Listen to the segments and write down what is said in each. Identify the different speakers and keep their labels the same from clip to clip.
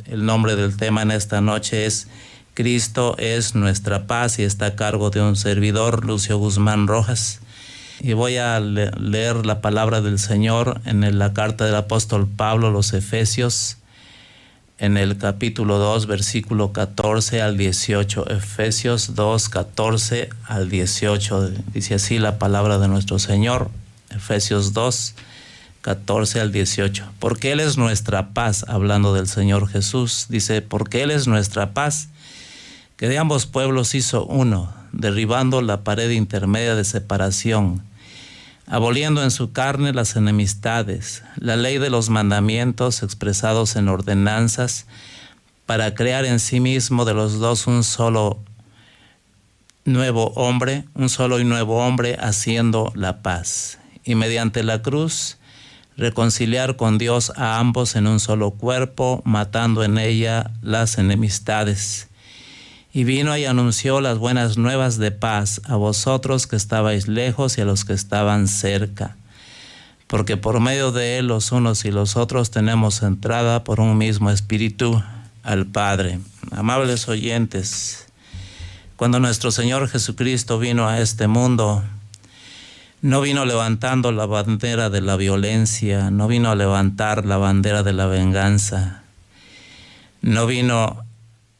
Speaker 1: El nombre del tema en esta noche es Cristo es nuestra paz y está a cargo de un servidor, Lucio Guzmán Rojas. Y voy a leer la palabra del Señor en la carta del apóstol Pablo a los Efesios, en el capítulo 2, versículo 14 al 18. Efesios 2, 14 al 18. Dice así la palabra de nuestro Señor. Efesios 2, 14 al 18. Porque Él es nuestra paz, hablando del Señor Jesús. Dice, porque Él es nuestra paz, que de ambos pueblos hizo uno, derribando la pared intermedia de separación, aboliendo en su carne las enemistades, la ley de los mandamientos expresados en ordenanzas, para crear en sí mismo de los dos un solo y nuevo hombre, haciendo la paz, y mediante la cruz reconciliar con Dios a ambos en un solo cuerpo, matando en ella las enemistades. Y vino y anunció las buenas nuevas de paz a vosotros que estabais lejos y a los que estaban cerca. Porque por medio de Él los unos y los otros tenemos entrada por un mismo espíritu al Padre. Amables oyentes, cuando nuestro Señor Jesucristo vino a este mundo, no vino levantando la bandera de la violencia, no vino a levantar la bandera de la venganza, no vino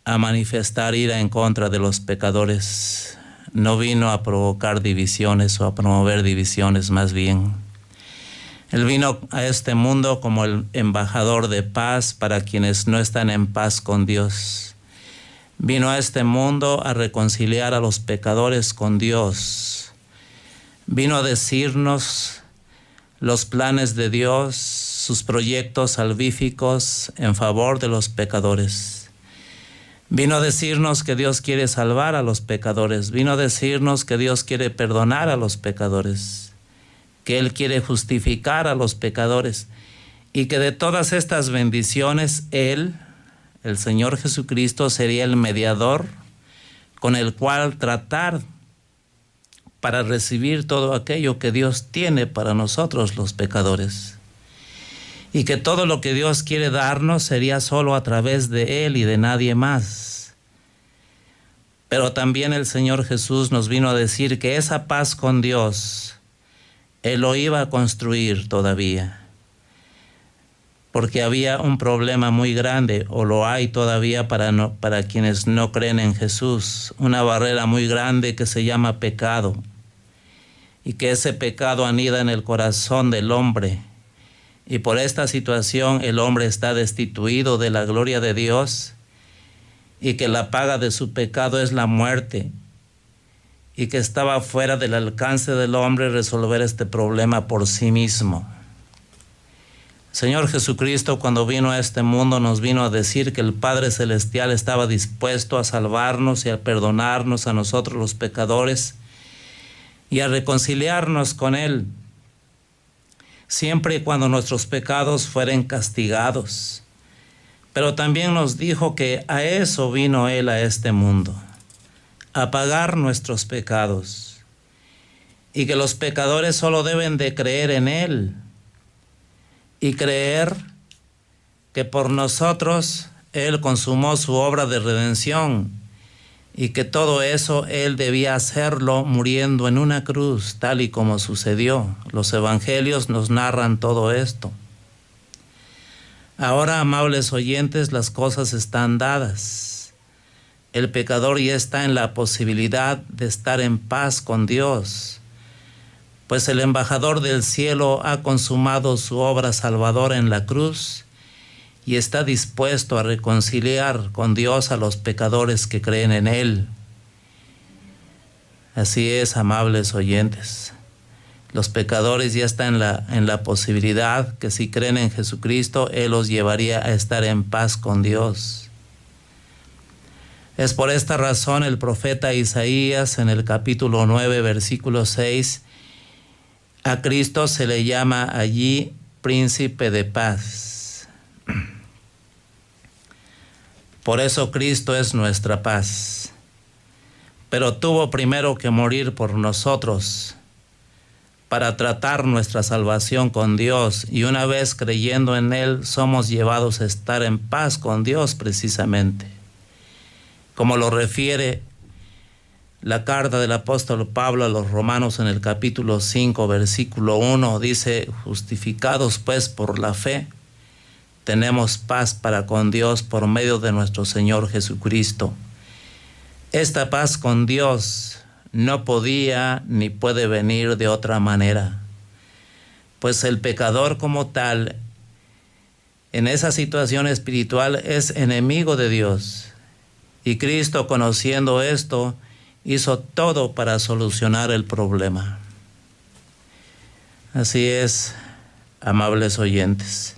Speaker 1: a manifestar ira en contra de los pecadores, no vino a provocar divisiones o a promover divisiones, más bien. Él vino a este mundo como el embajador de paz para quienes no están en paz con Dios. Vino a este mundo a reconciliar a los pecadores con Dios. Vino a decirnos los planes de Dios, sus proyectos salvíficos en favor de los pecadores. Vino a decirnos que Dios quiere salvar a los pecadores. Vino a decirnos que Dios quiere perdonar a los pecadores, que Él quiere justificar a los pecadores y que de todas estas bendiciones Él, el Señor Jesucristo, sería el mediador con el cual tratar para recibir todo aquello que Dios tiene para nosotros los pecadores. Y que todo lo que Dios quiere darnos sería solo a través de Él y de nadie más. Pero también el Señor Jesús nos vino a decir que esa paz con Dios, Él lo iba a construir todavía. Porque había un problema muy grande, o lo hay todavía para quienes no creen en Jesús, una barrera muy grande que se llama pecado. Y que ese pecado anida en el corazón del hombre. Y por esta situación el hombre está destituido de la gloria de Dios y que la paga de su pecado es la muerte y que estaba fuera del alcance del hombre resolver este problema por sí mismo. Señor Jesucristo, cuando vino a este mundo, nos vino a decir que el Padre Celestial estaba dispuesto a salvarnos y a perdonarnos a nosotros los pecadores y a reconciliarnos con Él, siempre y cuando nuestros pecados fueren castigados. Pero también nos dijo que a eso vino Él a este mundo, a pagar nuestros pecados, y que los pecadores solo deben de creer en Él y creer que por nosotros Él consumó su obra de redención y que todo eso Él debía hacerlo muriendo en una cruz, tal y como sucedió. Los evangelios nos narran todo esto. Ahora, amables oyentes, las cosas están dadas. El pecador ya está en la posibilidad de estar en paz con Dios, pues el embajador del cielo ha consumado su obra salvadora en la cruz y está dispuesto a reconciliar con Dios a los pecadores que creen en Él. Así es, amables oyentes. Los pecadores ya están en la posibilidad que si creen en Jesucristo, Él los llevaría a estar en paz con Dios. Es por esta razón el profeta Isaías en el capítulo 9, versículo 6, a Cristo se le llama allí príncipe de paz. Por eso Cristo es nuestra paz. Pero tuvo primero que morir por nosotros, para tratar nuestra salvación con Dios, y una vez creyendo en Él somos llevados a estar en paz con Dios precisamente. Como lo refiere la carta del apóstol Pablo a los Romanos en el capítulo 5, versículo 1, dice: justificados pues por la fe, tenemos paz para con Dios por medio de nuestro Señor Jesucristo. Esta paz con Dios no podía ni puede venir de otra manera, pues el pecador como tal, en esa situación espiritual, es enemigo de Dios. Y Cristo, conociendo esto, hizo todo para solucionar el problema. Así es, amables oyentes.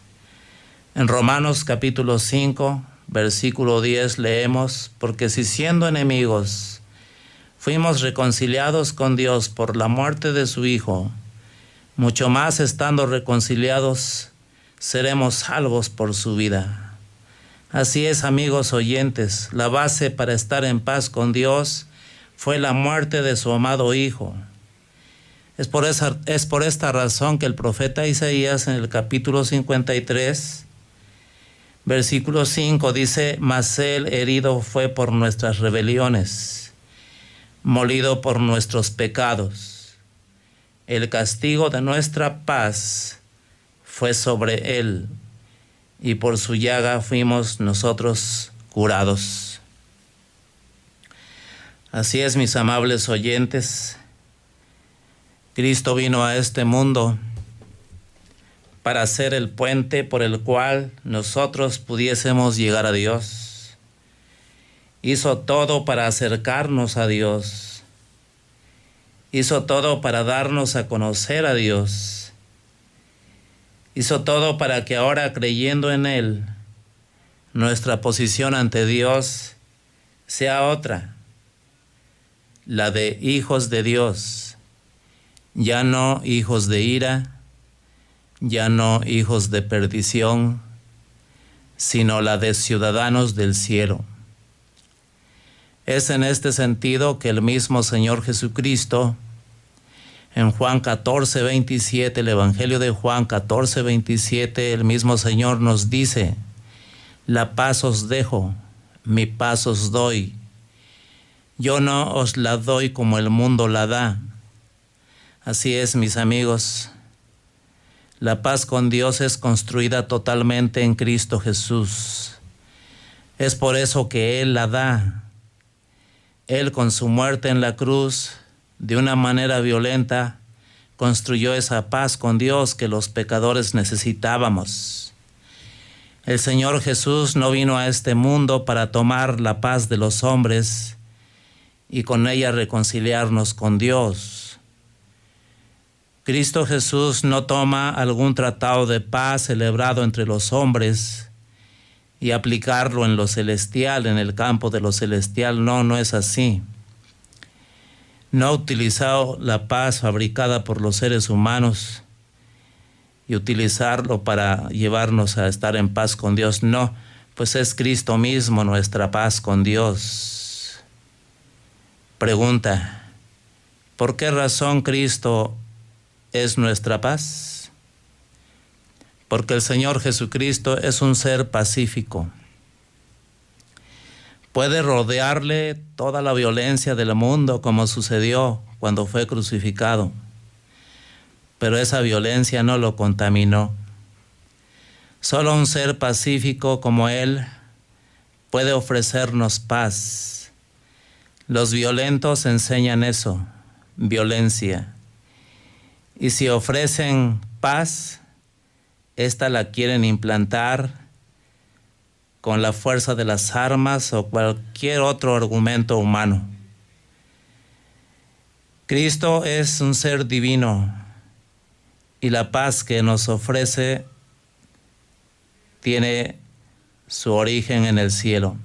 Speaker 1: En Romanos capítulo 5, versículo 10 leemos: porque si siendo enemigos fuimos reconciliados con Dios por la muerte de su Hijo, mucho más estando reconciliados seremos salvos por su vida. Así es, amigos oyentes, la base para estar en paz con Dios fue la muerte de su amado Hijo. Es por esta razón que el profeta Isaías en el capítulo 53, versículo 5 dice: mas él herido fue por nuestras rebeliones, molido por nuestros pecados. El castigo de nuestra paz fue sobre él, y por su llaga fuimos nosotros curados. Así es, mis amables oyentes, Cristo vino a este mundo para ser el puente por el cual nosotros pudiésemos llegar a Dios. Hizo todo para acercarnos a Dios. Hizo todo para darnos a conocer a Dios. Hizo todo para que ahora, creyendo en Él, nuestra posición ante Dios sea otra, la de hijos de Dios, ya no hijos de ira, ya no hijos de perdición, sino la de ciudadanos del cielo. Es en este sentido que el mismo Señor Jesucristo, en Juan 14, 27, el Evangelio de Juan 14, 27, el mismo Señor nos dice: la paz os dejo, mi paz os doy. Yo no os la doy como el mundo la da. Así es, mis amigos, la paz con Dios es construida totalmente en Cristo Jesús. Es por eso que Él la da. Él, con su muerte en la cruz, de una manera violenta, construyó esa paz con Dios que los pecadores necesitábamos. El Señor Jesús no vino a este mundo para tomar la paz de los hombres y con ella reconciliarnos con Dios. Cristo Jesús no toma algún tratado de paz celebrado entre los hombres y aplicarlo en lo celestial, en el campo de lo celestial. No es así. No ha utilizado la paz fabricada por los seres humanos y utilizarlo para llevarnos a estar en paz con Dios. No, pues es Cristo mismo nuestra paz con Dios. Pregunta: ¿por qué razón Cristo es nuestra paz? Porque el Señor Jesucristo es un ser pacífico. Puede rodearle toda la violencia del mundo, como sucedió cuando fue crucificado, pero esa violencia no lo contaminó. Solo un ser pacífico como Él puede ofrecernos paz. Los violentos enseñan eso, violencia. Y si ofrecen paz, esta la quieren implantar con la fuerza de las armas o cualquier otro argumento humano. Cristo es un ser divino y la paz que nos ofrece tiene su origen en el cielo,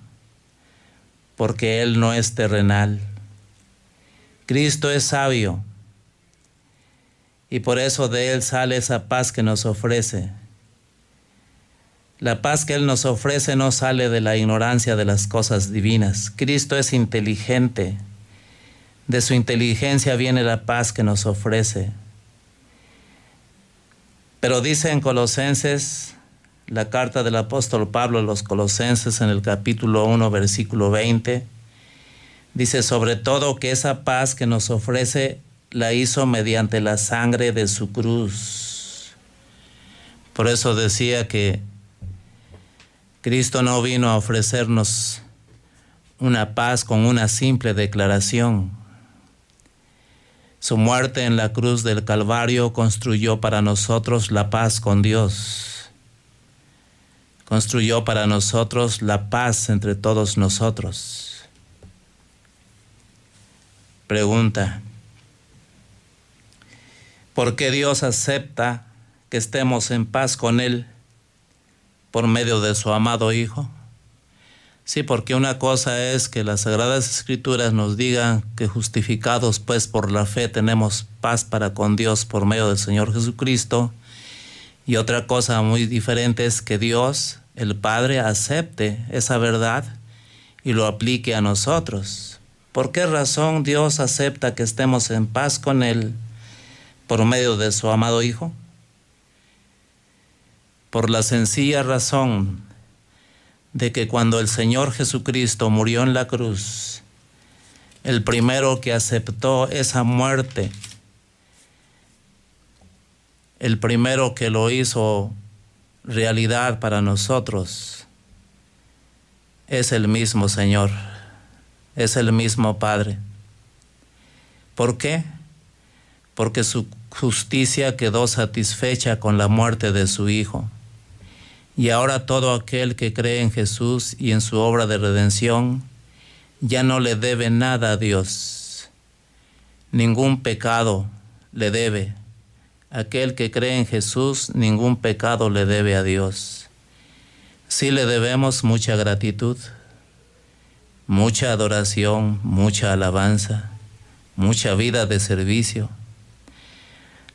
Speaker 1: porque Él no es terrenal. Cristo es sabio y por eso de Él sale esa paz que nos ofrece. La paz que Él nos ofrece no sale de la ignorancia de las cosas divinas. Cristo es inteligente. De su inteligencia viene la paz que nos ofrece. Pero dice en Colosenses, la carta del apóstol Pablo a los Colosenses en el capítulo 1, versículo 20, dice: sobre todo que esa paz que nos ofrece la hizo mediante la sangre de su cruz. Por eso decía que Cristo no vino a ofrecernos una paz con una simple declaración. Su muerte en la cruz del Calvario construyó para nosotros la paz con Dios. Construyó para nosotros la paz entre todos nosotros. Pregunta: ¿por qué Dios acepta que estemos en paz con Él por medio de su amado Hijo? Sí, porque una cosa es que las Sagradas Escrituras nos digan que justificados pues por la fe tenemos paz para con Dios por medio del Señor Jesucristo, y otra cosa muy diferente es que Dios, el Padre, acepte esa verdad y lo aplique a nosotros. ¿Por qué razón Dios acepta que estemos en paz con Él por medio de su amado Hijo? Por la sencilla razón de que cuando el Señor Jesucristo murió en la cruz, el primero que aceptó esa muerte, el primero que lo hizo realidad para nosotros, es el mismo Señor, es el mismo Padre. ¿Por qué? Porque su justicia quedó satisfecha con la muerte de su Hijo. Y ahora todo aquel que cree en Jesús y en su obra de redención ya no le debe nada a Dios. Ningún pecado le debe. Aquel que cree en Jesús, ningún pecado le debe a Dios. Sí le debemos mucha gratitud, mucha adoración, mucha alabanza, mucha vida de servicio.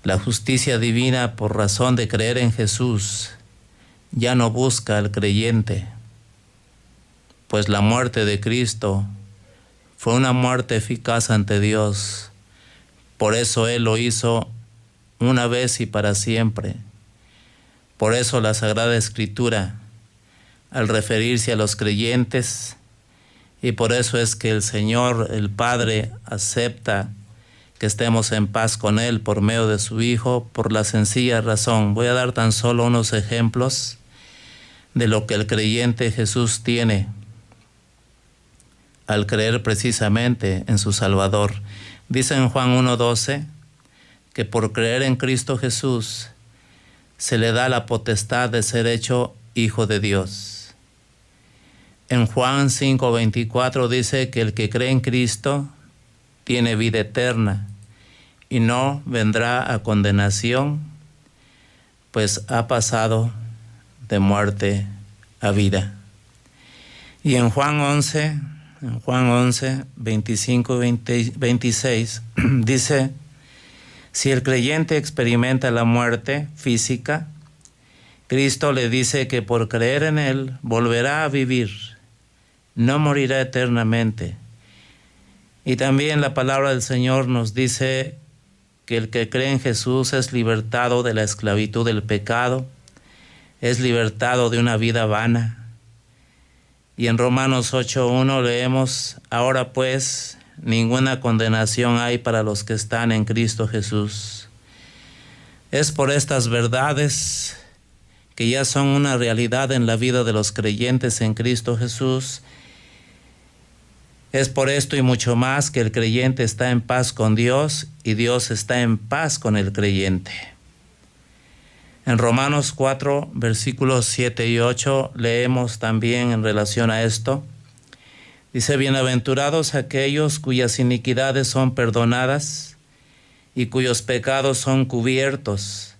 Speaker 1: La justicia divina, por razón de creer en Jesús, ya no busca al creyente, pues la muerte de Cristo fue una muerte eficaz ante Dios. Por eso Él lo hizo una vez y para siempre. Por eso la Sagrada Escritura, al referirse a los creyentes, y por eso es que el Señor, el Padre, acepta que estemos en paz con Él por medio de su Hijo, por la sencilla razón. Voy a dar tan solo unos ejemplos de lo que el creyente Jesús tiene al creer precisamente en su Salvador. Dice en Juan 1:12 que por creer en Cristo Jesús se le da la potestad de ser hecho hijo de Dios. En Juan 5:24 dice que el que cree en Cristo tiene vida eterna y no vendrá a condenación, pues ha pasado de muerte a vida. Y en Juan 11, 25 y 26, dice: si el creyente experimenta la muerte física, Cristo le dice que por creer en Él volverá a vivir, no morirá eternamente. Y también la palabra del Señor nos dice que el que cree en Jesús es libertado de la esclavitud del pecado, es libertado de una vida vana. Y en Romanos 8:1 leemos: ahora pues, ninguna condenación hay para los que están en Cristo Jesús. Es por estas verdades que ya son una realidad en la vida de los creyentes en Cristo Jesús. Es por esto y mucho más que el creyente está en paz con Dios y Dios está en paz con el creyente. En Romanos 4, versículos 7 y 8 leemos también en relación a esto. Dice: bienaventurados aquellos cuyas iniquidades son perdonadas y cuyos pecados son cubiertos.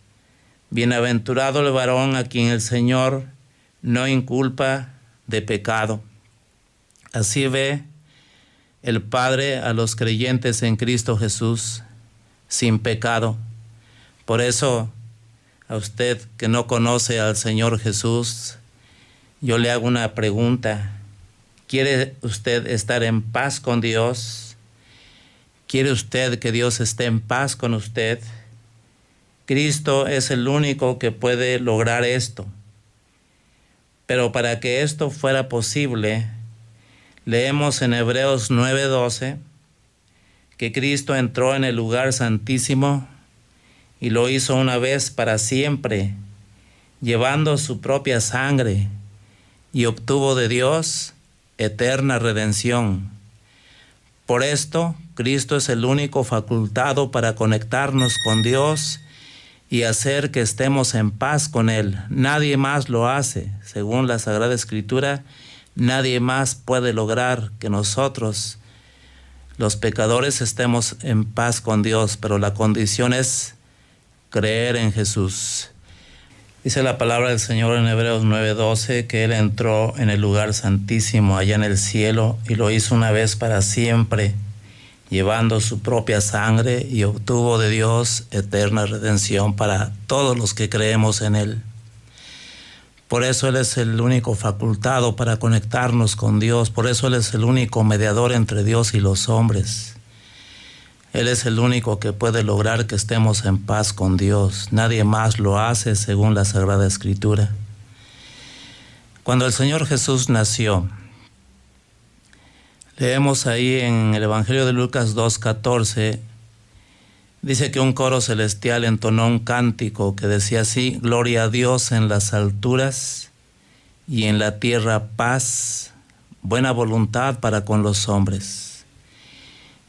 Speaker 1: Bienaventurado el varón a quien el Señor no inculpa de pecado. Así ve el Padre a los creyentes en Cristo Jesús sin pecado. Por eso, a usted que no conoce al Señor Jesús, yo le hago una pregunta. ¿Quiere usted estar en paz con Dios? ¿Quiere usted que Dios esté en paz con usted? Cristo es el único que puede lograr esto. Pero para que esto fuera posible, leemos en Hebreos 9:12 que Cristo entró en el lugar santísimo y lo hizo una vez para siempre, llevando su propia sangre, y obtuvo de Dios eterna redención. Por esto, Cristo es el único facultado para conectarnos con Dios y hacer que estemos en paz con Él. Nadie más lo hace. Según la Sagrada Escritura, nadie más puede lograr que nosotros, los pecadores, estemos en paz con Dios, pero la condición es creer en Jesús. Dice la palabra del Señor en Hebreos 9:12 que Él entró en el lugar santísimo allá en el cielo y lo hizo una vez para siempre, llevando su propia sangre, y obtuvo de Dios eterna redención para todos los que creemos en Él. Por eso Él es el único facultado para conectarnos con Dios. Por eso Él es el único mediador entre Dios y los hombres. Él es el único que puede lograr que estemos en paz con Dios. Nadie más lo hace según la Sagrada Escritura. Cuando el Señor Jesús nació, leemos ahí en el Evangelio de Lucas 2:14, dice que un coro celestial entonó un cántico que decía así: gloria a Dios en las alturas y en la tierra paz, buena voluntad para con los hombres.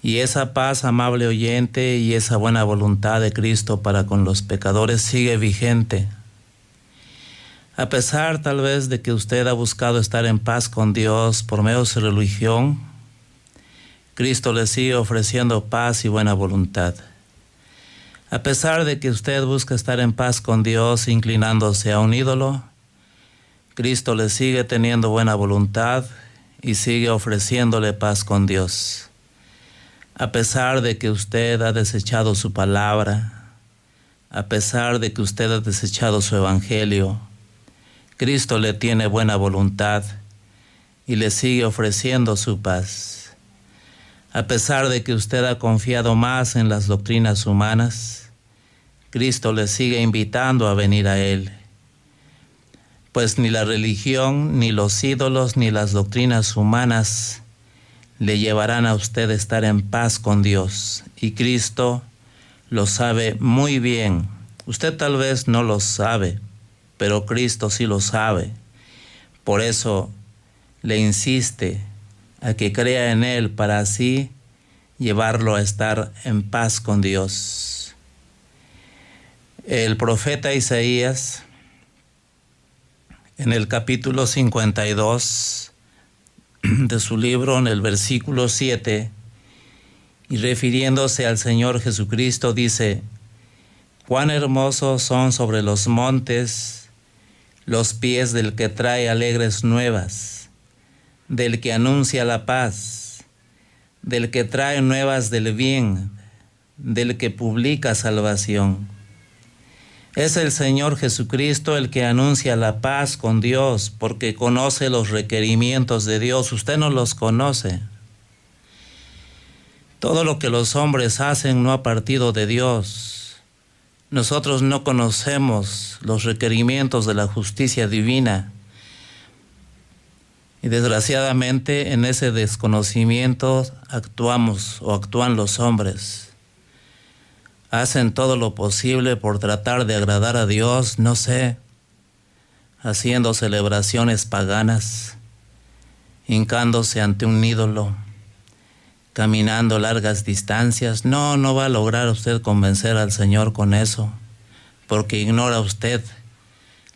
Speaker 1: Y esa paz, amable oyente, y esa buena voluntad de Cristo para con los pecadores sigue vigente. A pesar tal vez de que usted ha buscado estar en paz con Dios por medio de su religión, Cristo le sigue ofreciendo paz y buena voluntad. A pesar de que usted busca estar en paz con Dios inclinándose a un ídolo, Cristo le sigue teniendo buena voluntad y sigue ofreciéndole paz con Dios. A pesar de que usted ha desechado su palabra, a pesar de que usted ha desechado su evangelio, Cristo le tiene buena voluntad y le sigue ofreciendo su paz. A pesar de que usted ha confiado más en las doctrinas humanas, Cristo le sigue invitando a venir a Él. Pues ni la religión, ni los ídolos, ni las doctrinas humanas le llevarán a usted a estar en paz con Dios. Y Cristo lo sabe muy bien. Usted tal vez no lo sabe, pero Cristo sí lo sabe. Por eso le insiste a que crea en Él para así llevarlo a estar en paz con Dios. El profeta Isaías, en el capítulo 52 de su libro, en el versículo 7, y refiriéndose al Señor Jesucristo, dice: cuán hermosos son sobre los montes los pies del que trae alegres nuevas, del que anuncia la paz, del que trae nuevas del bien, del que publica salvación. Es el Señor Jesucristo el que anuncia la paz con Dios, porque conoce los requerimientos de Dios. Usted no los conoce. Todo lo que los hombres hacen no ha partido de Dios. Nosotros no conocemos los requerimientos de la justicia divina. Y desgraciadamente en ese desconocimiento actuamos o actúan los hombres. Hacen todo lo posible por tratar de agradar a Dios, no sé, haciendo celebraciones paganas, hincándose ante un ídolo, caminando largas distancias. No va a lograr usted convencer al Señor con eso, porque ignora usted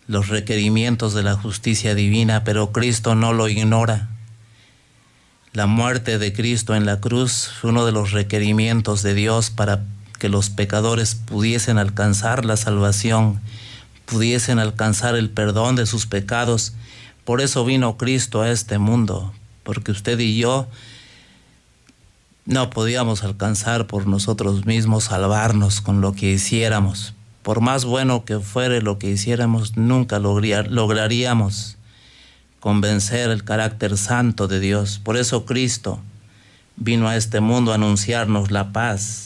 Speaker 1: los requerimientos de la justicia divina, pero Cristo no lo ignora. La muerte de Cristo en la cruz fue uno de los requerimientos de Dios para que los pecadores pudiesen alcanzar la salvación, pudiesen alcanzar el perdón de sus pecados. Por eso vino Cristo a este mundo, porque usted y yo no podíamos alcanzar por nosotros mismos salvarnos con lo que hiciéramos. Por más bueno que fuere lo que hiciéramos, nunca lograríamos convencer el carácter santo de Dios. Por eso Cristo vino a este mundo a anunciarnos la paz.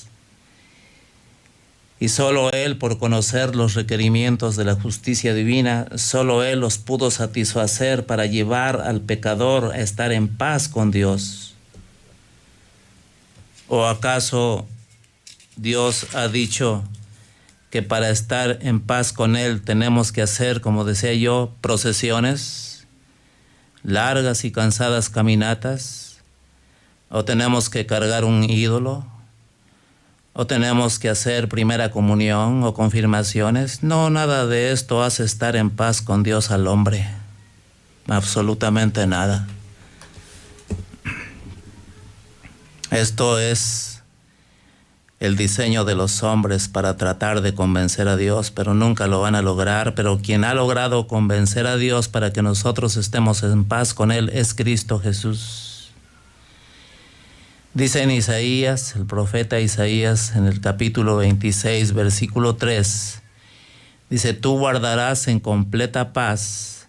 Speaker 1: Y solo Él, por conocer los requerimientos de la justicia divina, solo Él los pudo satisfacer para llevar al pecador a estar en paz con Dios. ¿O acaso Dios ha dicho que para estar en paz con Él tenemos que hacer, como decía yo, procesiones, largas y cansadas caminatas? ¿O tenemos que cargar un ídolo? ¿O tenemos que hacer primera comunión o confirmaciones? No, nada de esto hace estar en paz con Dios al hombre. Absolutamente nada. Esto es el diseño de los hombres para tratar de convencer a Dios, pero nunca lo van a lograr. Pero quien ha logrado convencer a Dios para que nosotros estemos en paz con Él es Cristo Jesús. Dice en Isaías, el profeta Isaías, en el capítulo 26, versículo 3, dice: tú guardarás en completa paz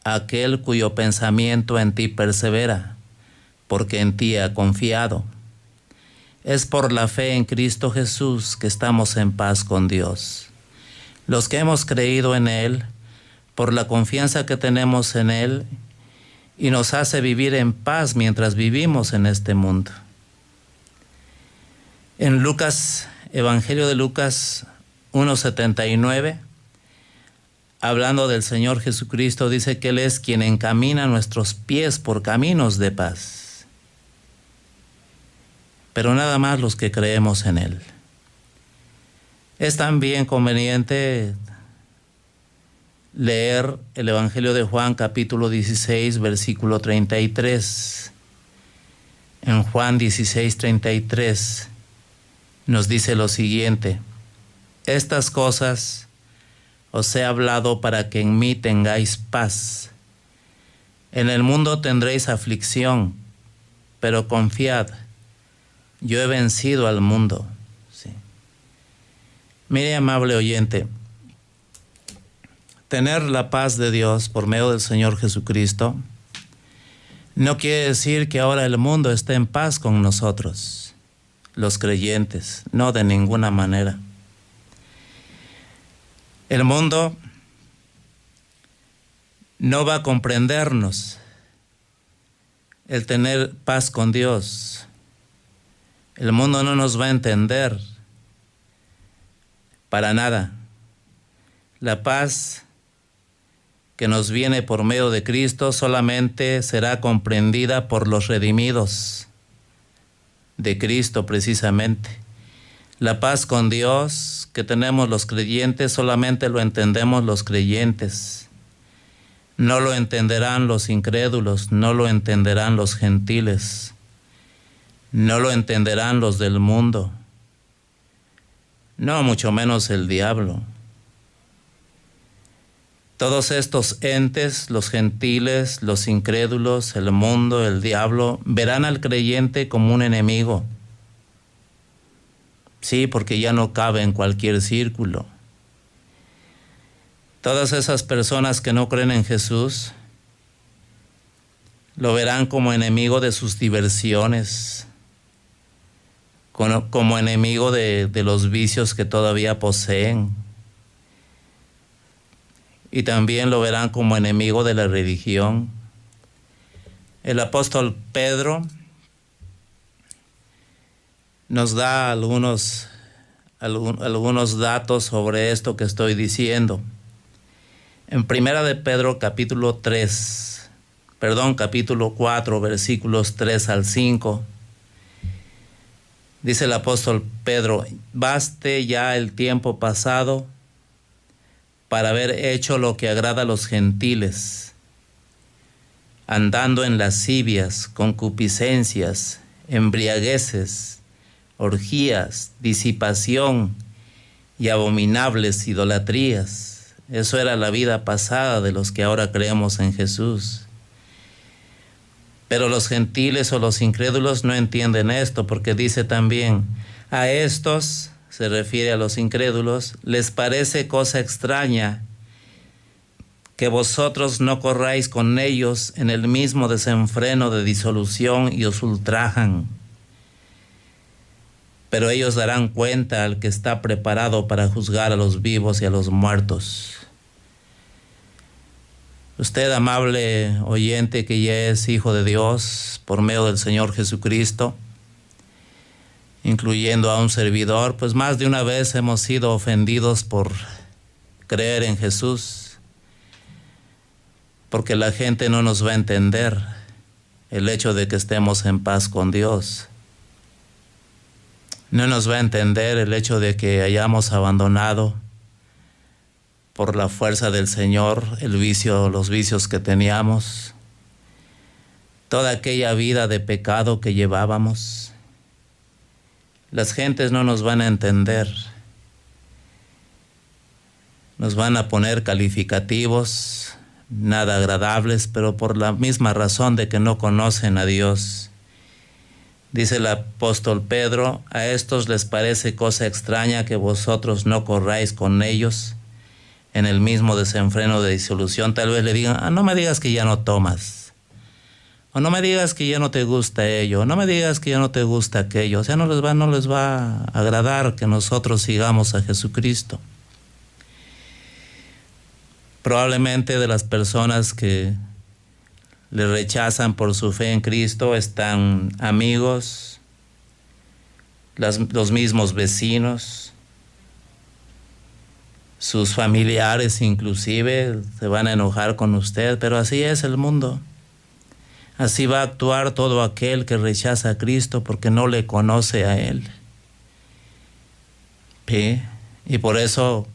Speaker 1: a aquel cuyo pensamiento en ti persevera, porque en ti ha confiado. Es por la fe en Cristo Jesús que estamos en paz con Dios. Los que hemos creído en Él, por la confianza que tenemos en Él, y nos hace vivir en paz mientras vivimos en este mundo. En Lucas, Evangelio de Lucas 1:79, hablando del Señor Jesucristo, dice que Él es quien encamina nuestros pies por caminos de paz. Pero nada más los que creemos en Él. Es también conveniente leer el Evangelio de Juan, capítulo 16, versículo 33. En Juan 16:33 nos dice lo siguiente: estas cosas os he hablado para que en mí tengáis paz. En el mundo tendréis aflicción, pero confiad, yo he vencido al mundo. Sí. Mire, amable oyente, tener la paz de Dios por medio del Señor Jesucristo no quiere decir que ahora el mundo esté en paz con nosotros, los creyentes, no, de ninguna manera. El mundo no va a comprendernos el tener paz con Dios. El mundo no nos va a entender para nada. La paz que nos viene por medio de Cristo solamente será comprendida por los redimidos de Cristo, precisamente. La paz con Dios que tenemos los creyentes solamente lo entendemos los creyentes. No lo entenderán los incrédulos, no lo entenderán los gentiles, no lo entenderán los del mundo, no mucho menos el diablo. Todos estos entes, los gentiles, los incrédulos, el mundo, el diablo, verán al creyente como un enemigo. Sí, porque ya no cabe en cualquier círculo. Todas esas personas que no creen en Jesús lo verán como enemigo de sus diversiones, como enemigo de los vicios que todavía poseen. Y también lo verán como enemigo de la religión. El apóstol Pedro nos da algunos datos sobre esto que estoy diciendo. En Primera de Pedro, capítulo 4, versículos 3 al 5, dice el apóstol Pedro: baste ya el tiempo pasado para haber hecho lo que agrada a los gentiles, andando en lascivias, concupiscencias, embriagueces, orgías, disipación y abominables idolatrías. Eso era la vida pasada de los que ahora creemos en Jesús. Pero los gentiles o los incrédulos no entienden esto, porque dice también: a estos, se refiere a los incrédulos, les parece cosa extraña que vosotros no corráis con ellos en el mismo desenfreno de disolución y os ultrajan. pero ellos darán cuenta al que está preparado para juzgar a los vivos y a los muertos. Usted, amable oyente, que ya es hijo de Dios por medio del Señor Jesucristo, incluyendo a un servidor, pues más de una vez hemos sido ofendidos por creer en Jesús, porque la gente no nos va a entender el hecho de que estemos en paz con Dios. No nos va a entender el hecho de que hayamos abandonado por la fuerza del Señor los vicios que teníamos, toda aquella vida de pecado que llevábamos. Las gentes no nos van a entender. Nos van a poner calificativos nada agradables, pero por la misma razón de que no conocen a Dios. Dice el apóstol Pedro: a estos les parece cosa extraña que vosotros no corráis con ellos en el mismo desenfreno de disolución. Tal vez le digan: no me digas que ya no tomas, o no me digas que ya no te gusta ello, o no me digas que ya no te gusta aquello. O sea, no les va a agradar que nosotros sigamos a Jesucristo. Probablemente de las personas que le rechazan por su fe en Cristo están amigos, los mismos vecinos, sus familiares inclusive se van a enojar con usted, pero así es el mundo. Así va a actuar todo aquel que rechaza a Cristo porque no le conoce a Él. ¿Sí? Y por eso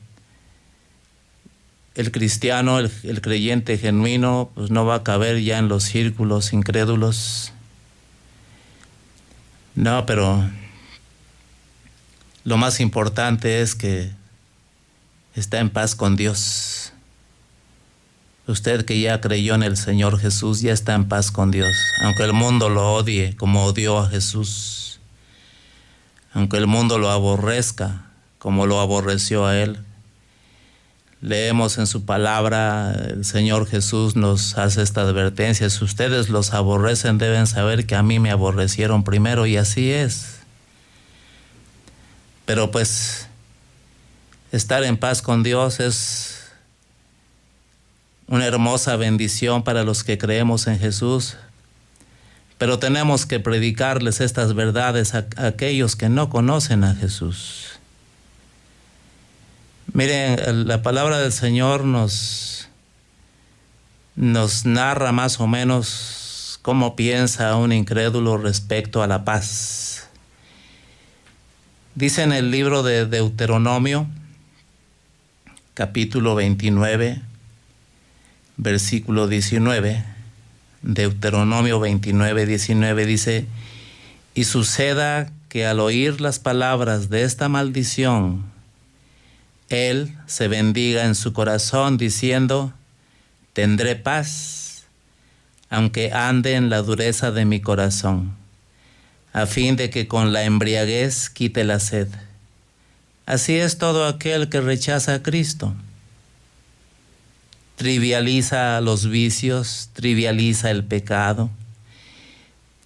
Speaker 1: el cristiano, el creyente genuino, pues no va a caber ya en los círculos incrédulos. No, pero lo más importante es que está en paz con Dios. Usted que ya creyó en el Señor Jesús ya está en paz con Dios, aunque el mundo lo odie como odió a Jesús, aunque el mundo lo aborrezca como lo aborreció a Él. Leemos en su palabra, el Señor Jesús nos hace esta advertencia: si ustedes los aborrecen, deben saber que a mí me aborrecieron primero, y así es. Pero pues estar en paz con Dios es una hermosa bendición para los que creemos en Jesús, pero tenemos que predicarles estas verdades a aquellos que no conocen a Jesús. Miren, la palabra del Señor nos narra más o menos cómo piensa un incrédulo respecto a la paz. Dice en el libro de Deuteronomio, capítulo 29, versículo 19, Deuteronomio 29, 19, dice: y suceda que al oír las palabras de esta maldición, él se bendiga en su corazón diciendo: tendré paz, aunque ande en la dureza de mi corazón, a fin de que con la embriaguez quite la sed. Así es todo aquel que rechaza a Cristo. Trivializa los vicios, trivializa el pecado,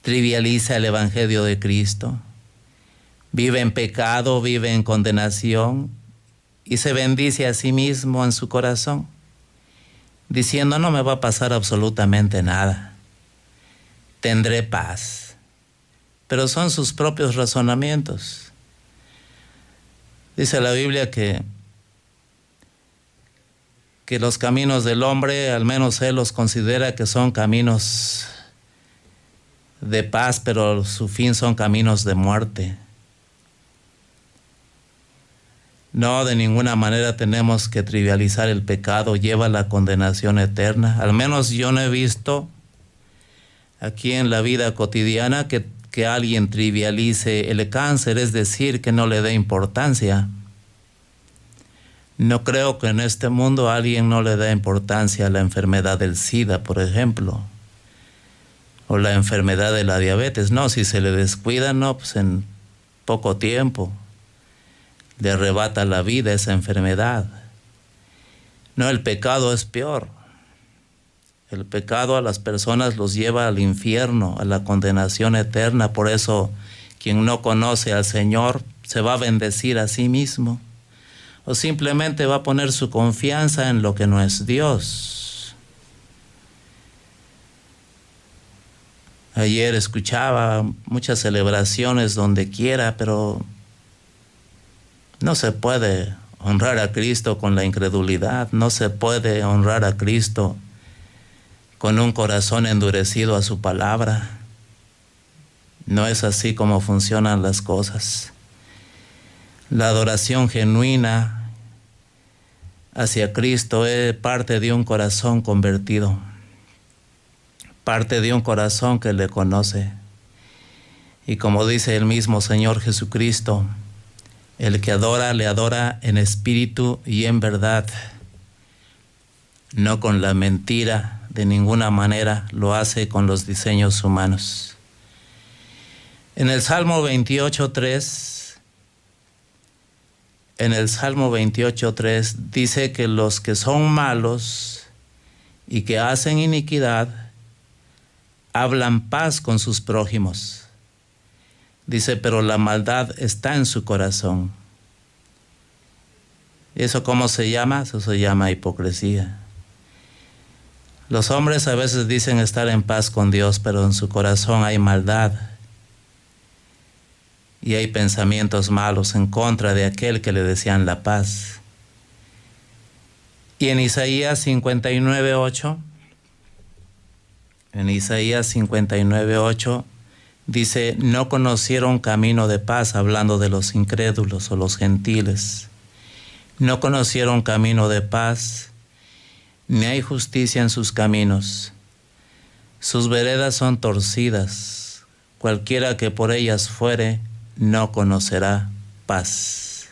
Speaker 1: trivializa el Evangelio de Cristo, vive en pecado, vive en condenación, y se bendice a sí mismo en su corazón, diciendo: no me va a pasar absolutamente nada, tendré paz. Pero son sus propios razonamientos. Dice la Biblia que los caminos del hombre, al menos él los considera que son caminos de paz, pero su fin son caminos de muerte. No, de ninguna manera tenemos que trivializar el pecado, lleva a la condenación eterna. Al menos yo no he visto aquí en la vida cotidiana que alguien trivialice el cáncer, es decir, que no le dé importancia. No creo que en este mundo alguien no le dé importancia a la enfermedad del SIDA, por ejemplo, o la enfermedad de la diabetes. No, si se le descuida, no, pues en poco tiempo le arrebata la vida esa enfermedad. No, el pecado es peor. El pecado a las personas los lleva al infierno, a la condenación eterna. Por eso quien no conoce al Señor se va a bendecir a sí mismo o simplemente va a poner su confianza en lo que no es Dios. Ayer escuchaba muchas celebraciones donde quiera, pero no se puede honrar a Cristo con la incredulidad, no se puede honrar a Cristo con un corazón endurecido a su palabra. No es así como funcionan las cosas. La adoración genuina hacia Cristo es parte de un corazón convertido, parte de un corazón que le conoce. Y como dice el mismo Señor Jesucristo, el que adora, le adora en espíritu y en verdad, no con la mentira, de ninguna manera lo hace con los diseños humanos. En el Salmo 28:3 dice que los que son malos y que hacen iniquidad hablan paz con sus prójimos. Dice, pero la maldad está en su corazón. ¿Eso cómo se llama? Eso se llama hipocresía. Los hombres a veces dicen estar en paz con Dios, pero en su corazón hay maldad. Y hay pensamientos malos en contra de aquel que le desean la paz. Y en Isaías 59:8, dice, no conocieron camino de paz, hablando de los incrédulos o los gentiles. No conocieron camino de paz, ni hay justicia en sus caminos. Sus veredas son torcidas. Cualquiera que por ellas fuere, no conocerá paz.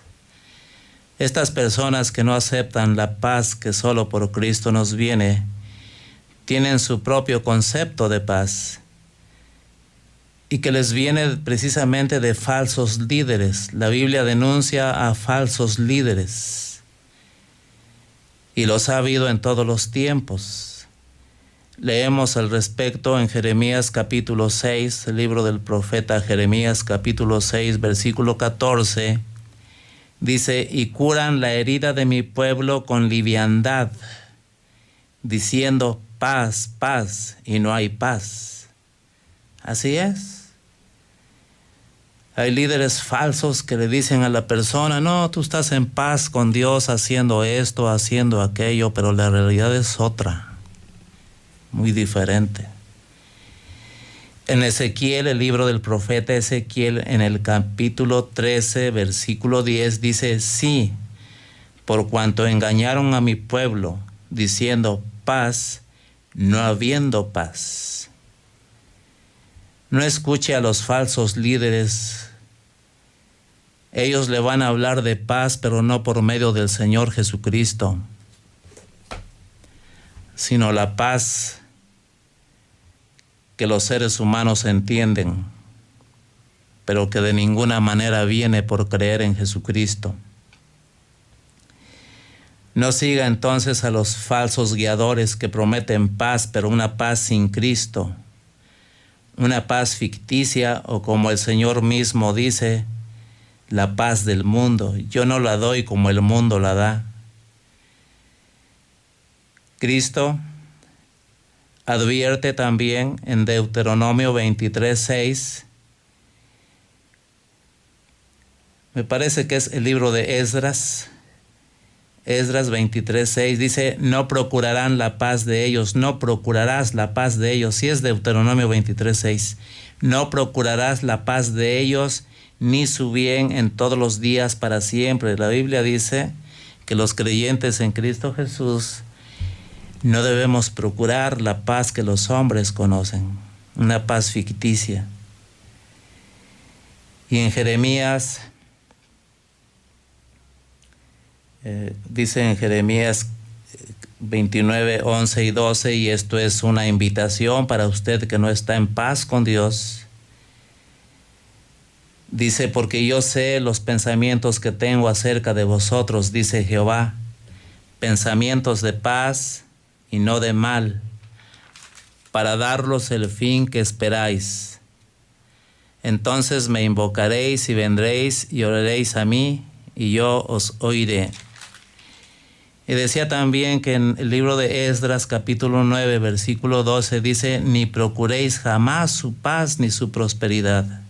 Speaker 1: Estas personas que no aceptan la paz que solo por Cristo nos viene, tienen su propio concepto de paz y que les viene precisamente de falsos líderes. La Biblia denuncia a falsos líderes y los ha habido en todos los tiempos. Leemos al respecto en Jeremías capítulo 6, el libro del profeta Jeremías capítulo 6, versículo 14, dice, y curan la herida de mi pueblo con liviandad, diciendo paz, paz, y no hay paz. Así es. Hay líderes falsos que le dicen a la persona, no, tú estás en paz con Dios haciendo esto, haciendo aquello, pero la realidad es otra, muy diferente. En Ezequiel, el libro del profeta Ezequiel, en el capítulo 13, versículo 10, dice, sí, por cuanto engañaron a mi pueblo, diciendo paz, no habiendo paz. No escuche a los falsos líderes. Ellos le van a hablar de paz, pero no por medio del Señor Jesucristo, sino la paz que los seres humanos entienden, pero que de ninguna manera viene por creer en Jesucristo. No siga entonces a los falsos guiadores que prometen paz, pero una paz sin Cristo, una paz ficticia, o como el Señor mismo dice, la paz del mundo. Yo no la doy como el mundo la da. Cristo advierte también en Deuteronomio 23:6, me parece que es el libro de Esdras 23:6, dice, no procurarán la paz de ellos, no procurarás la paz de ellos. Sí es Deuteronomio 23:6, no procurarás la paz de ellos, ni su bien en todos los días para siempre. La Biblia dice que los creyentes en Cristo Jesús no debemos procurar la paz que los hombres conocen, una paz ficticia. Y en Jeremías, dice en Jeremías 29, 11 y 12, y esto es una invitación para usted que no está en paz con Dios. Dice, porque yo sé los pensamientos que tengo acerca de vosotros, dice Jehová, pensamientos de paz y no de mal, para daros el fin que esperáis. Entonces me invocaréis y vendréis y oraréis a mí, y yo os oiré. Y decía también que en el libro de Esdras, capítulo 9, versículo 12, dice: ni procuréis jamás su paz ni su prosperidad.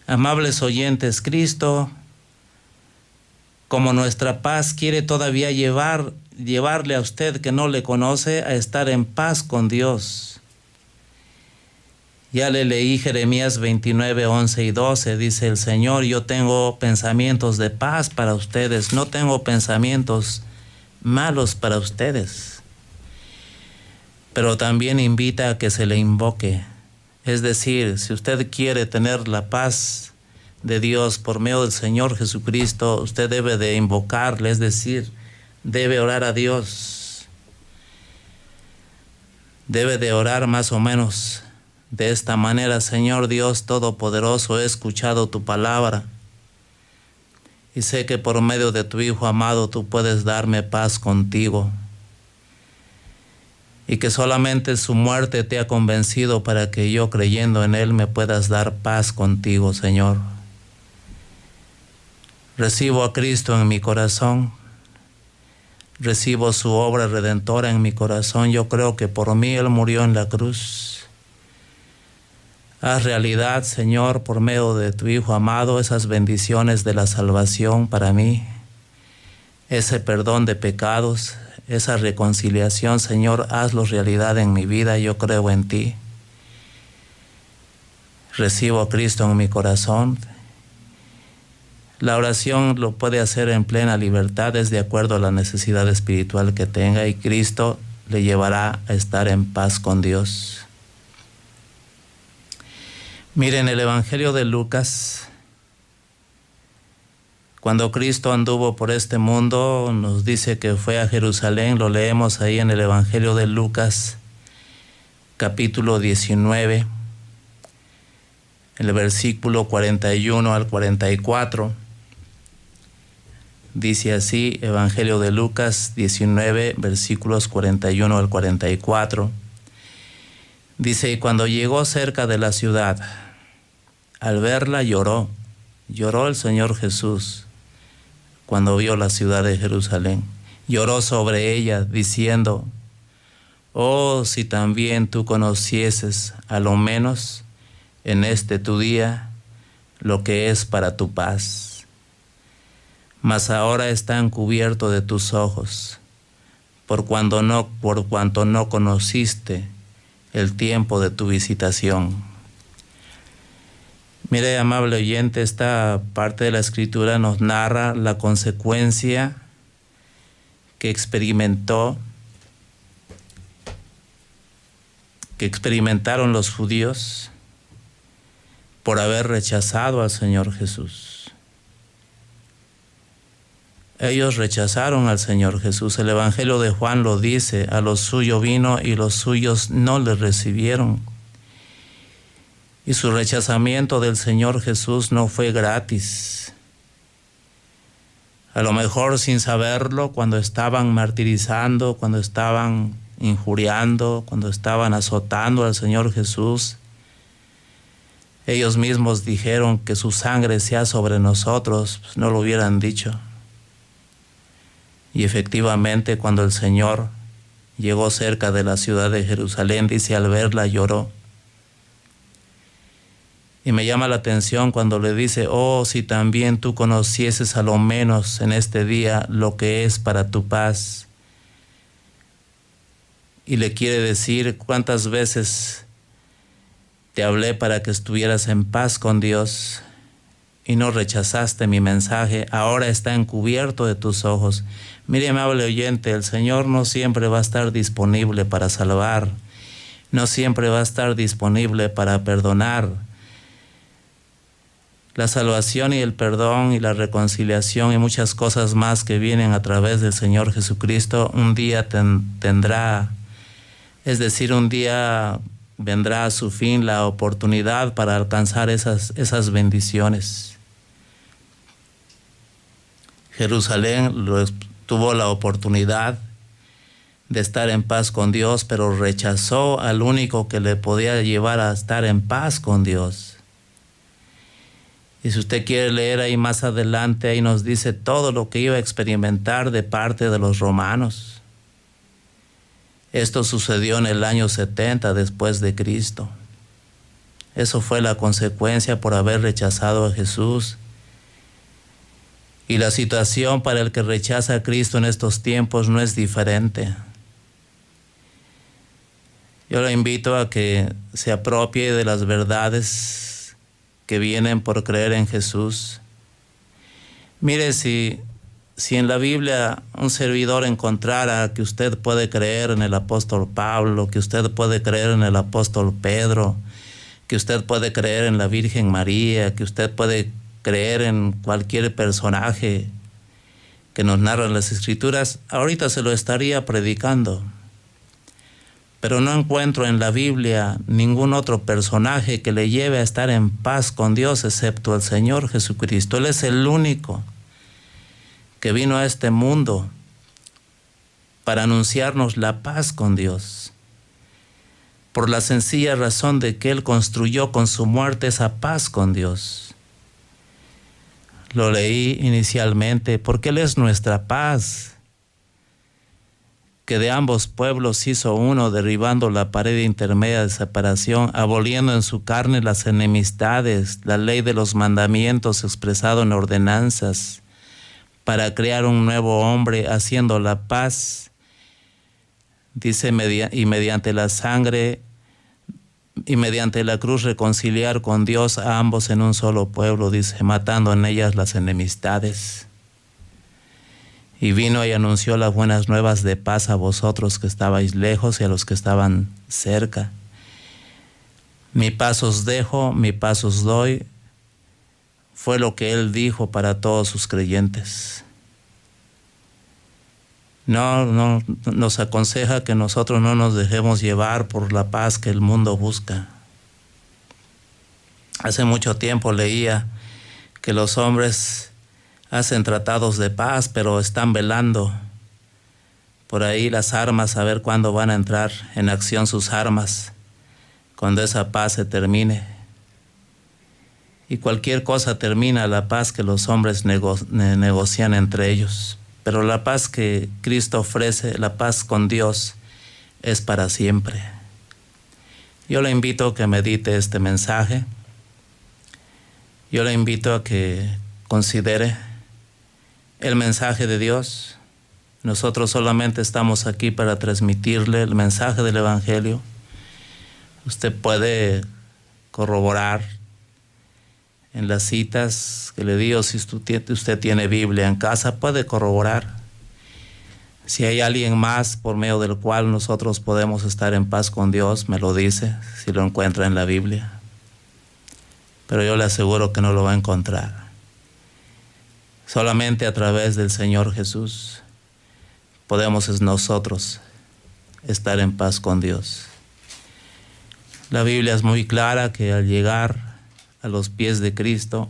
Speaker 1: Amables oyentes, Cristo, como nuestra paz, quiere todavía llevarle a usted que no le conoce a estar en paz con Dios. Ya le leí Jeremías 29, 11 y 12, dice el Señor: yo tengo pensamientos de paz para ustedes, no tengo pensamientos malos para ustedes. Pero también invita a que se le invoque. Es decir, si usted quiere tener la paz de Dios por medio del Señor Jesucristo, usted debe de invocarle, es decir, debe orar a Dios. Debe de orar más o menos de esta manera: Señor Dios Todopoderoso, he escuchado tu palabra y sé que por medio de tu Hijo amado tú puedes darme paz contigo, y que solamente su muerte te ha convencido para que yo, creyendo en Él, me puedas dar paz contigo, Señor. Recibo a Cristo en mi corazón, recibo su obra redentora en mi corazón. Yo creo que por mí Él murió en la cruz. Haz realidad, Señor, por medio de tu Hijo amado, esas bendiciones de la salvación para mí, ese perdón de pecados, esa reconciliación. Señor, hazlo realidad en mi vida. Yo creo en ti. Recibo a Cristo en mi corazón. La oración lo puede hacer en plena libertad, es de acuerdo a la necesidad espiritual que tenga, y Cristo le llevará a estar en paz con Dios. Miren, el Evangelio de Lucas, cuando Cristo anduvo por este mundo, nos dice que fue a Jerusalén. Lo leemos ahí en el Evangelio de Lucas, capítulo 19, el versículo 41 al 44. Dice así, Evangelio de Lucas 19, versículos 41 al 44. Dice: y cuando llegó cerca de la ciudad, al verla lloró el Señor Jesús cuando vio la ciudad de Jerusalén. Lloró sobre ella, diciendo: oh, si también tú conocieses, a lo menos en este tu día, lo que es para tu paz. Mas ahora está encubierto de tus ojos, por cuanto no conociste el tiempo de tu visitación. Mire, amable oyente, esta parte de la Escritura nos narra la consecuencia que experimentaron los judíos por haber rechazado al Señor Jesús. Ellos rechazaron al Señor Jesús. El Evangelio de Juan lo dice: a los suyos vino y los suyos no le recibieron. Y su rechazamiento del Señor Jesús no fue gratis. A lo mejor sin saberlo, cuando estaban martirizando, cuando estaban injuriando, cuando estaban azotando al Señor Jesús, ellos mismos dijeron: que su sangre sea sobre nosotros. Pues no lo hubieran dicho. Y efectivamente, cuando el Señor llegó cerca de la ciudad de Jerusalén, dice, al verla lloró. Y me llama la atención cuando le dice: oh, si también tú conocieses a lo menos en este día lo que es para tu paz. Y le quiere decir: cuántas veces te hablé para que estuvieras en paz con Dios y no rechazaste mi mensaje. Ahora está encubierto de tus ojos. Mire, amable oyente, el Señor no siempre va a estar disponible para salvar, no siempre va a estar disponible para perdonar. La salvación y el perdón y la reconciliación y muchas cosas más que vienen a través del Señor Jesucristo, un día tendrá, es decir, un día vendrá a su fin la oportunidad para alcanzar esas bendiciones. Jerusalén tuvo la oportunidad de estar en paz con Dios, pero rechazó al único que le podía llevar a estar en paz con Dios. Y si usted quiere leer ahí más adelante, ahí nos dice todo lo que iba a experimentar de parte de los romanos. Esto sucedió en el año 70 después de Cristo. Eso fue la consecuencia por haber rechazado a Jesús. Y la situación para el que rechaza a Cristo en estos tiempos no es diferente. Yo le invito a que se apropie de las verdades que vienen por creer en Jesús. Mire, si en la Biblia un servidor encontrara que usted puede creer en el apóstol Pablo, que usted puede creer en el apóstol Pedro, que usted puede creer en la Virgen María, que usted puede creer en cualquier personaje que nos narran las Escrituras, ahorita se lo estaría predicando. Pero no encuentro en la Biblia ningún otro personaje que le lleve a estar en paz con Dios excepto el Señor Jesucristo. Él es el único que vino a este mundo para anunciarnos la paz con Dios, por la sencilla razón de que Él construyó con su muerte esa paz con Dios. Lo leí inicialmente porque Él es nuestra paz, que de ambos pueblos hizo uno, derribando la pared intermedia de separación, aboliendo en su carne las enemistades, la ley de los mandamientos expresado en ordenanzas, para crear un nuevo hombre, haciendo la paz, dice, y mediante la sangre y mediante la cruz reconciliar con Dios a ambos en un solo pueblo, dice, matando en ellas las enemistades. Y vino y anunció las buenas nuevas de paz a vosotros que estabais lejos y a los que estaban cerca. Mi paz os dejo, mi paz os doy, fue lo que Él dijo para todos sus creyentes. No nos aconseja que nosotros no nos dejemos llevar por la paz que el mundo busca. Hace mucho tiempo leía que los hombres hacen tratados de paz, pero están velando por ahí las armas a ver cuándo van a entrar en acción sus armas, cuando esa paz se termine. Y cualquier cosa termina la paz que los hombres negocian entre ellos. Pero la paz que Cristo ofrece, la paz con Dios, es para siempre. Yo le invito a que medite este mensaje. Yo le invito a que considere el mensaje de Dios. Nosotros solamente estamos aquí para transmitirle el mensaje del Evangelio. Usted puede corroborar en las citas que le digo, si usted tiene Biblia en casa, puede corroborar. Si hay alguien más por medio del cual nosotros podemos estar en paz con Dios, me lo dice, si lo encuentra en la Biblia. Pero yo le aseguro que no lo va a encontrar. Solamente a través del Señor Jesús podemos nosotros estar en paz con Dios. La Biblia es muy clara que al llegar a los pies de Cristo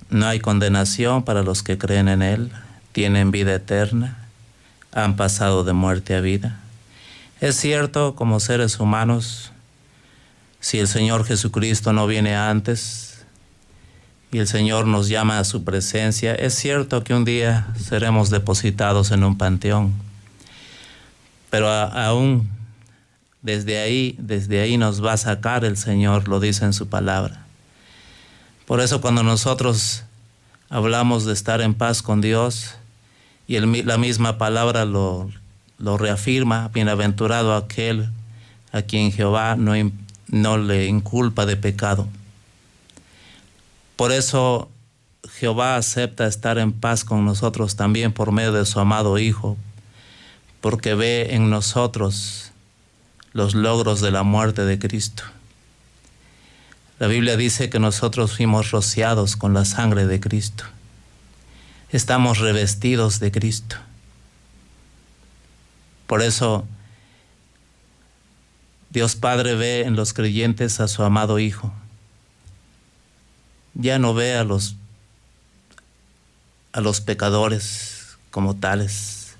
Speaker 1: no hay condenación para los que creen en Él, tienen vida eterna, han pasado de muerte a vida. Es cierto, como seres humanos, si el Señor Jesucristo no viene antes y el Señor nos llama a su presencia, es cierto que un día seremos depositados en un panteón, pero aún desde ahí nos va a sacar el Señor, lo dice en su palabra. Por eso cuando nosotros hablamos de estar en paz con Dios, y la misma palabra lo reafirma, bienaventurado aquel a quien Jehová no le inculpa de pecado. Por eso Jehová acepta estar en paz con nosotros también por medio de su amado Hijo, porque ve en nosotros los logros de la muerte de Cristo. La Biblia dice que nosotros fuimos rociados con la sangre de Cristo. Estamos revestidos de Cristo. Por eso Dios Padre ve en los creyentes a su amado Hijo. Ya no ve a los pecadores como tales.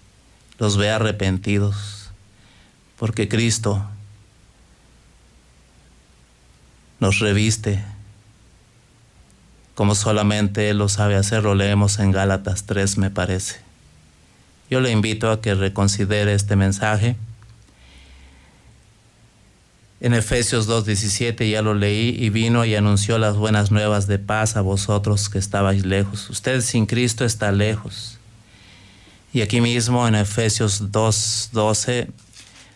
Speaker 1: los ve arrepentidos, porque Cristo nos reviste como solamente Él lo sabe hacer. Lo leemos en Gálatas 3, me parece. Yo le invito a que reconsidere este mensaje. En Efesios 2:17 ya lo leí: y vino y anunció las buenas nuevas de paz a vosotros que estabais lejos. Usted sin Cristo está lejos. Y aquí mismo en Efesios 2:12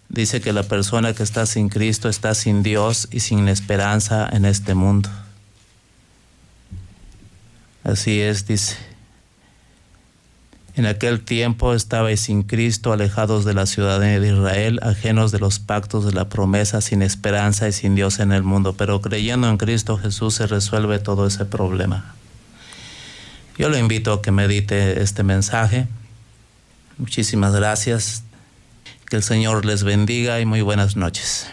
Speaker 1: dice que la persona que está sin Cristo está sin Dios y sin esperanza en este mundo. Así es, dice: en aquel tiempo estabais sin Cristo, alejados de la ciudadanía de Israel, ajenos de los pactos de la promesa, sin esperanza y sin Dios en el mundo. Pero creyendo en Cristo Jesús se resuelve todo ese problema. Yo le invito a que medite este mensaje. Muchísimas gracias. Que el Señor les bendiga y muy buenas noches.